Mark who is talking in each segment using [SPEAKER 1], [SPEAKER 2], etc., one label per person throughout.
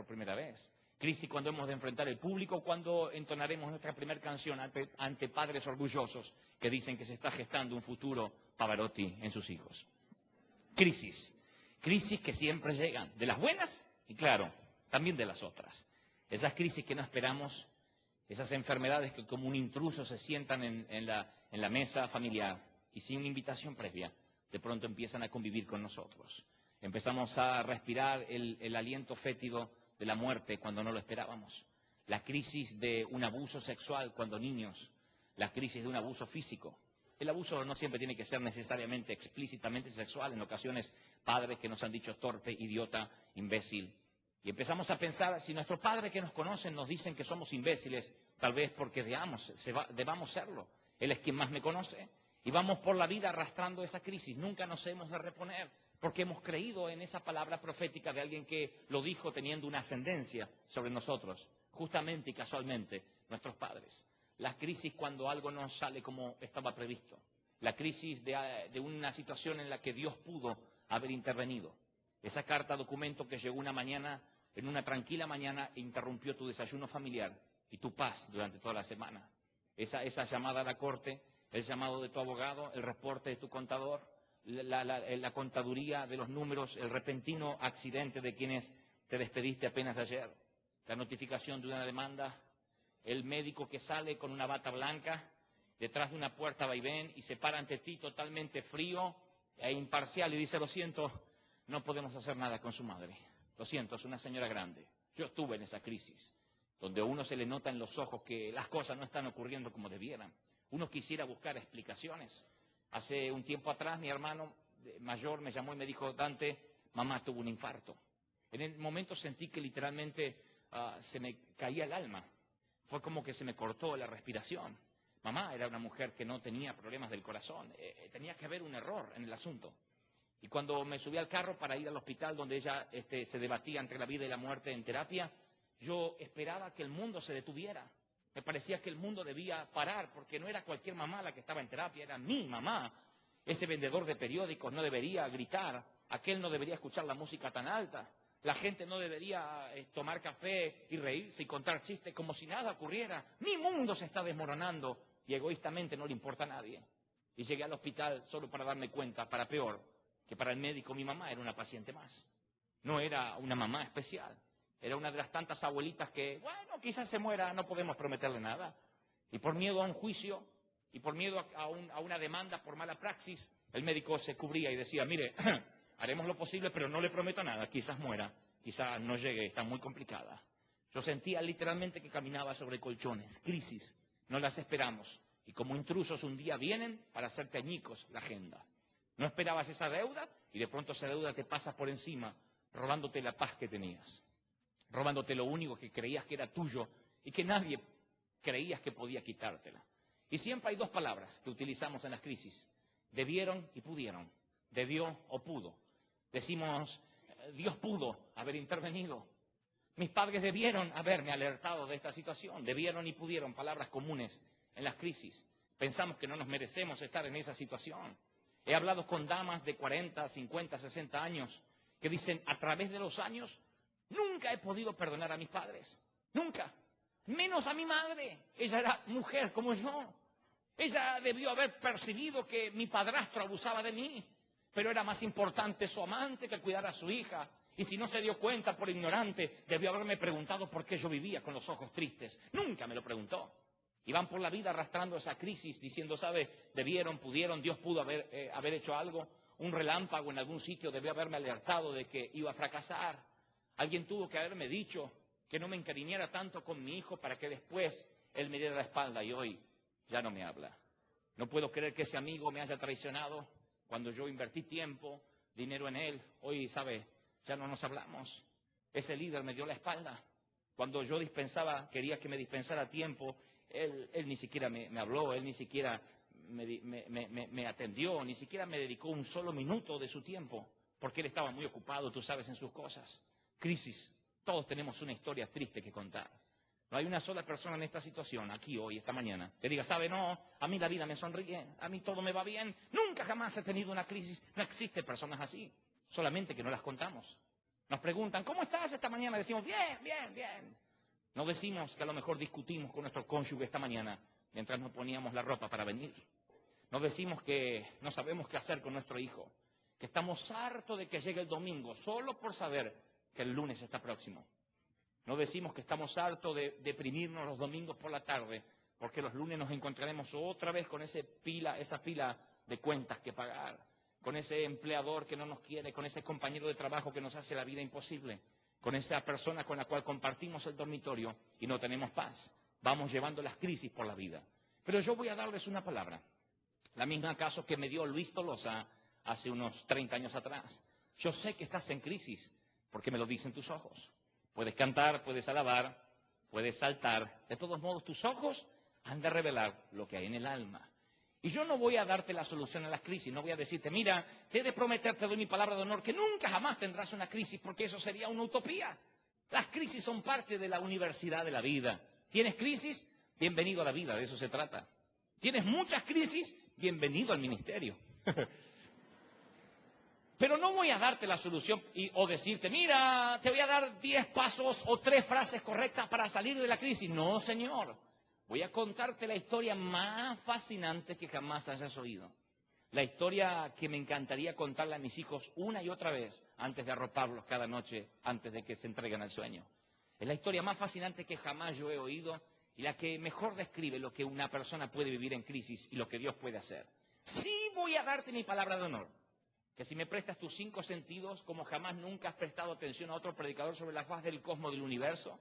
[SPEAKER 1] por primera vez. Crisis cuando hemos de enfrentar el público, cuando entonaremos nuestra primera canción ante padres orgullosos que dicen que se está gestando un futuro Pavarotti en sus hijos. Crisis que siempre llegan, de las buenas y claro, también de las otras. Esas crisis que no esperamos, esas enfermedades que como un intruso se sientan en la mesa familiar y sin invitación previa, de pronto empiezan a convivir con nosotros. Empezamos a respirar el aliento fétido de la muerte cuando no lo esperábamos. La crisis de un abuso sexual cuando niños, la crisis de un abuso físico. El abuso no siempre tiene que ser necesariamente explícitamente sexual, en ocasiones padres que nos han dicho torpe, idiota, imbécil. Y empezamos a pensar, si nuestros padres que nos conocen nos dicen que somos imbéciles, tal vez porque debamos serlo. Él es quien más me conoce. Y vamos por la vida arrastrando esa crisis. Nunca nos hemos de reponer, porque hemos creído en esa palabra profética de alguien que lo dijo teniendo una ascendencia sobre nosotros, justamente y casualmente, nuestros padres. La crisis cuando algo no sale como estaba previsto. La crisis de una situación en la que Dios pudo haber intervenido. Esa carta documento que llegó una mañana, en una tranquila mañana, e interrumpió tu desayuno familiar y tu paz durante toda la semana. Esa llamada a la corte, el llamado de tu abogado, el reporte de tu contador, la contaduría de los números, el repentino accidente de quienes te despediste apenas ayer, la notificación de una demanda, el médico que sale con una bata blanca detrás de una puerta vaivén y se para ante ti totalmente frío e imparcial y dice, lo siento, no podemos hacer nada con su madre. Lo siento, es una señora grande. Yo estuve en esa crisis, donde a uno se le nota en los ojos que las cosas no están ocurriendo como debieran. Uno quisiera buscar explicaciones. Hace un tiempo atrás mi hermano mayor me llamó y me dijo, Dante, mamá tuvo un infarto. En el momento sentí que literalmente se me caía el alma. Fue como que se me cortó la respiración. Mamá era una mujer que no tenía problemas del corazón. Tenía que haber un error en el asunto. Y cuando me subí al carro para ir al hospital donde ella se debatía entre la vida y la muerte en terapia, yo esperaba que el mundo se detuviera. Me parecía que el mundo debía parar, porque no era cualquier mamá la que estaba en terapia, era mi mamá. Ese vendedor de periódicos no debería gritar, aquel no debería escuchar la música tan alta, la gente no debería tomar café y reírse y contar chistes como si nada ocurriera. Mi mundo se está desmoronando y egoístamente no le importa a nadie. Y llegué al hospital solo para darme cuenta, para peor, que para el médico mi mamá era una paciente más. No era una mamá especial. Era una de las tantas abuelitas que, bueno, quizás se muera, no podemos prometerle nada. Y por miedo a un juicio, y por miedo a una demanda por mala praxis, el médico se cubría y decía, mire, haremos lo posible, pero no le prometo nada, quizás muera, quizás no llegue, está muy complicada. Yo sentía literalmente que caminaba sobre colchones, crisis, no las esperamos. Y como intrusos un día vienen para hacerte añicos la agenda. No esperabas esa deuda y de pronto esa deuda te pasa por encima, robándote la paz que tenías. Robándote lo único que creías que era tuyo y que nadie creías que podía quitártela. Y siempre hay dos palabras que utilizamos en las crisis. Debieron y pudieron. Debió o pudo. Decimos, Dios pudo haber intervenido. Mis padres debieron haberme alertado de esta situación. Debieron y pudieron, palabras comunes en las crisis. Pensamos que no nos merecemos estar en esa situación. He hablado con damas de 40, 50, 60 años que dicen, a través de los años, nunca he podido perdonar a mis padres, nunca, menos a mi madre. Ella era mujer como yo. Ella debió haber percibido que mi padrastro abusaba de mí, pero era más importante su amante que cuidar a su hija. Y si no se dio cuenta por ignorante, debió haberme preguntado por qué yo vivía con los ojos tristes. Nunca me lo preguntó. Y van por la vida arrastrando esa crisis, diciendo, ¿sabe? Debieron, pudieron, Dios pudo haber hecho algo. Un relámpago en algún sitio debió haberme alertado de que iba a fracasar. Alguien tuvo que haberme dicho que no me encariñara tanto con mi hijo para que después él me diera la espalda y hoy ya no me habla. No puedo creer que ese amigo me haya traicionado cuando yo invertí tiempo, dinero en él. Hoy, ¿sabe? Ya no nos hablamos. Ese líder me dio la espalda. Cuando yo quería que me dispensara tiempo, él ni siquiera me habló, él ni siquiera me atendió, ni siquiera me dedicó un solo minuto de su tiempo, porque él estaba muy ocupado, tú sabes, en sus cosas. Crisis. Todos tenemos una historia triste que contar. No hay una sola persona en esta situación, aquí, hoy, esta mañana, que diga, ¿sabe? No, a mí la vida me sonríe, a mí todo me va bien. Nunca jamás he tenido una crisis. No existen personas así, solamente que no las contamos. Nos preguntan, ¿cómo estás esta mañana? Decimos, bien, bien, bien. No decimos que a lo mejor discutimos con nuestro cónyuge esta mañana mientras nos poníamos la ropa para venir. No decimos que no sabemos qué hacer con nuestro hijo, que estamos hartos de que llegue el domingo solo por saber que el lunes está próximo. No decimos que estamos hartos de deprimirnos los domingos por la tarde porque los lunes nos encontraremos otra vez con esa pila de cuentas que pagar, con ese empleador que no nos quiere, con ese compañero de trabajo que nos hace la vida imposible, con esa persona con la cual compartimos el dormitorio y no tenemos paz. Vamos llevando las crisis por la vida. Pero yo voy a darles una palabra. La misma caso que me dio Luis Tolosa hace unos 30 años atrás. Yo sé que estás en crisis porque me lo dicen tus ojos. Puedes cantar, puedes alabar, puedes saltar. De todos modos, tus ojos han de revelar lo que hay en el alma. Y yo no voy a darte la solución a las crisis. No voy a decirte, mira, te he de prometer, te doy mi palabra de honor, que nunca jamás tendrás una crisis porque eso sería una utopía. Las crisis son parte de la universidad de la vida. ¿Tienes crisis? Bienvenido a la vida, de eso se trata. ¿Tienes muchas crisis? Bienvenido al ministerio. Pero no voy a darte la solución o decirte, mira, te voy a dar 10 pasos o 3 frases correctas para salir de la crisis. No, señor. Voy a contarte la historia más fascinante que jamás hayas oído. La historia que me encantaría contarle a mis hijos una y otra vez antes de arroparlos cada noche, antes de que se entreguen al sueño. Es la historia más fascinante que jamás yo he oído y la que mejor describe lo que una persona puede vivir en crisis y lo que Dios puede hacer. Sí voy a darte mi palabra de honor, que si me prestas tus 5 sentidos, como jamás nunca has prestado atención a otro predicador sobre la faz del cosmos del universo,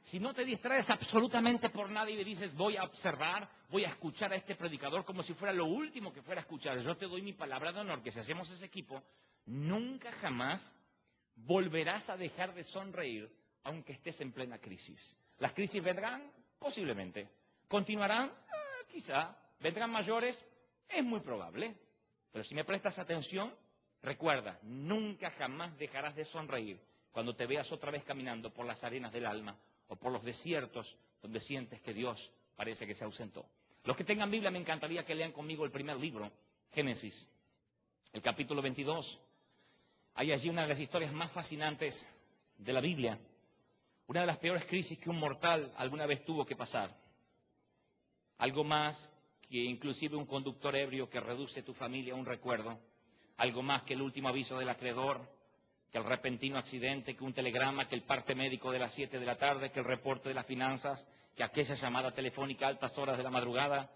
[SPEAKER 1] si no te distraes absolutamente por nada y le dices, voy a observar, voy a escuchar a este predicador como si fuera lo último que fuera a escuchar, yo te doy mi palabra de honor, que si hacemos ese equipo, nunca jamás volverás a dejar de sonreír, aunque estés en plena crisis. ¿Las crisis vendrán? Posiblemente. ¿Continuarán? Quizá. ¿Vendrán mayores? Es muy probable. Pero si me prestas atención, recuerda, nunca jamás dejarás de sonreír cuando te veas otra vez caminando por las arenas del alma o por los desiertos donde sientes que Dios parece que se ausentó. Los que tengan Biblia, me encantaría que lean conmigo el primer libro, Génesis, el capítulo 22. Hay allí una de las historias más fascinantes de la Biblia, una de las peores crisis que un mortal alguna vez tuvo que pasar. Algo más que inclusive un conductor ebrio que reduce tu familia a un recuerdo, algo más que el último aviso del acreedor, que el repentino accidente, que un telegrama, que el parte médico de las 7 de la tarde, que el reporte de las finanzas, que aquella llamada telefónica a altas horas de la madrugada,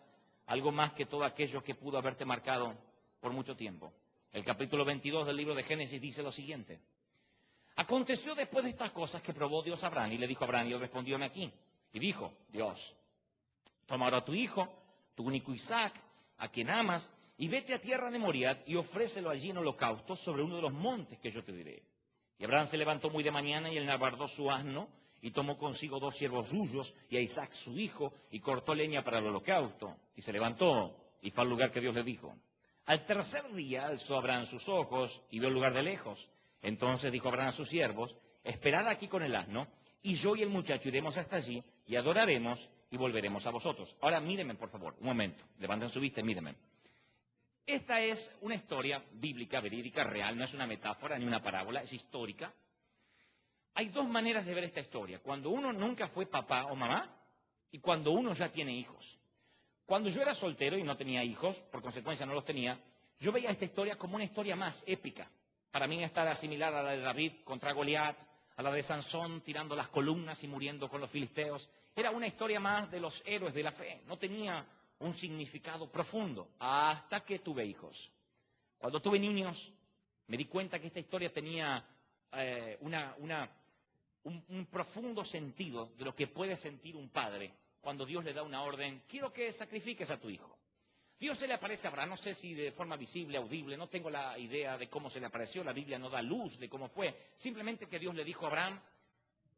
[SPEAKER 1] algo más que todo aquello que pudo haberte marcado por mucho tiempo. El capítulo 22 del libro de Génesis dice lo siguiente. Aconteció después de estas cosas que probó Dios a Abraham, y le dijo a Abraham, y él respondió, heme aquí. Y dijo, Dios, toma ahora a tu hijo, tu único Isaac, a quien amas, y vete a tierra de Moriah y ofrécelo allí en holocausto sobre uno de los montes que yo te diré. Y Abraham se levantó muy de mañana y enarbardó su asno y tomó consigo 2 siervos suyos y a Isaac su hijo y cortó leña para el holocausto. Y se levantó y fue al lugar que Dios le dijo. Al tercer día alzó Abraham sus ojos y vio el lugar de lejos. Entonces dijo Abraham a sus siervos, esperad aquí con el asno y yo y el muchacho iremos hasta allí y adoraremos y volveremos a vosotros. Ahora mírenme, por favor, un momento. Levanten su vista y mírenme. Esta es una historia bíblica, verídica, real, no es una metáfora ni una parábola, es histórica. Hay 2 maneras de ver esta historia. Cuando uno nunca fue papá o mamá y cuando uno ya tiene hijos. Cuando yo era soltero y no tenía hijos, por consecuencia no los tenía, yo veía esta historia como una historia más épica. Para mí esta era similar a la de David contra Goliat, a la de Sansón tirando las columnas y muriendo con los filisteos. Era una historia más de los héroes de la fe. No tenía un significado profundo hasta que tuve hijos. Cuando tuve niños, me di cuenta que esta historia tenía un profundo sentido de lo que puede sentir un padre cuando Dios le da una orden, quiero que sacrifiques a tu hijo. Dios se le aparece a Abraham, no sé si de forma visible, audible, no tengo la idea de cómo se le apareció, la Biblia no da luz de cómo fue, simplemente que Dios le dijo a Abraham,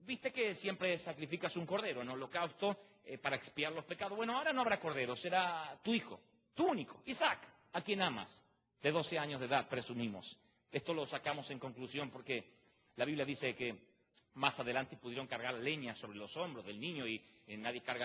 [SPEAKER 1] viste que siempre sacrificas un cordero en holocausto para expiar los pecados. Bueno, ahora no habrá cordero, será tu hijo, tu único, Isaac, a quien amas, de 12 años de edad, presumimos. Esto lo sacamos en conclusión porque la Biblia dice que más adelante pudieron cargar leña sobre los hombros del niño y nadie carga leña